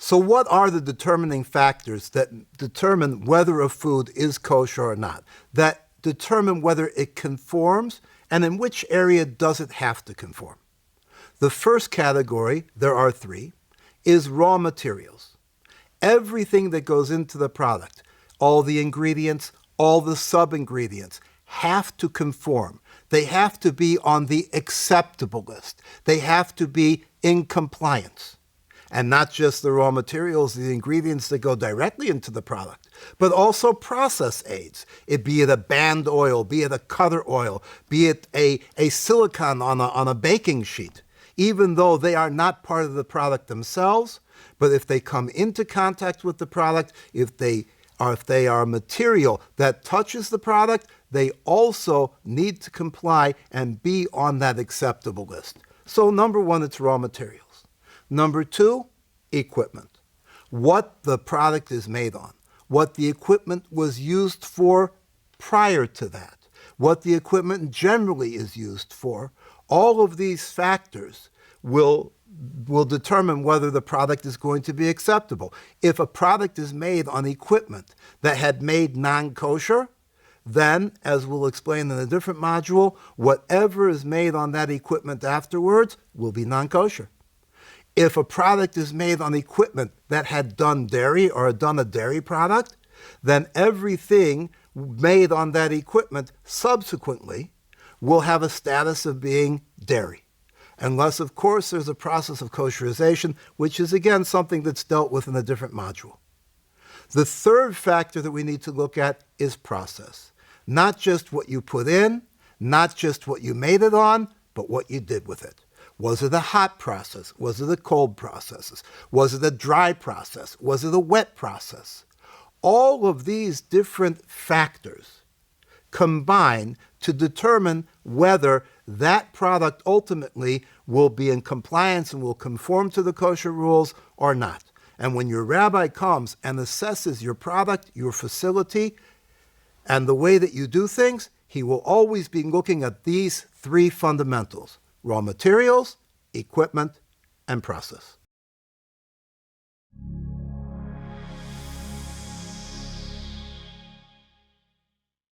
So what are the determining factors that determine whether a food is kosher or not, that determine whether it conforms, and in which area does it have to conform? The first category, there are three, is raw materials. Everything that goes into the product, all the ingredients, all the sub-ingredients, have to conform. They have to be on the acceptable list. They have to be in compliance. And not just the raw materials, the ingredients that go directly into the product, but also process aids. Be it a band oil, be it a cutter oil, be it a silicone on a baking sheet. Even though they are not part of the product themselves, but if they come into contact with the product, if they are material that touches the product, they also need to comply and be on that acceptable list. So number one, it's raw materials. Number two, equipment. What the product is made on, what the equipment was used for prior to that, what the equipment generally is used for, all of these factors will determine whether the product is going to be acceptable. If a product is made on equipment that had made non-kosher, then, as we'll explain in a different module, whatever is made on that equipment afterwards will be non-kosher. If a product is made on equipment that had done dairy or had done a dairy product, then everything made on that equipment subsequently will have a status of being dairy. Unless, of course, there's a process of kosherization, which is, again, something that's dealt with in a different module. The third factor that we need to look at is process. Not just what you put in, not just what you made it on, but what you did with it. Was it a hot process? Was it a cold process? Was it a dry process? Was it a wet process? All of these different factors combine to determine whether that product ultimately will be in compliance and will conform to the kosher rules or not. And when your rabbi comes and assesses your product, your facility, and the way that you do things, he will always be looking at these three fundamentals: raw materials, equipment, and process.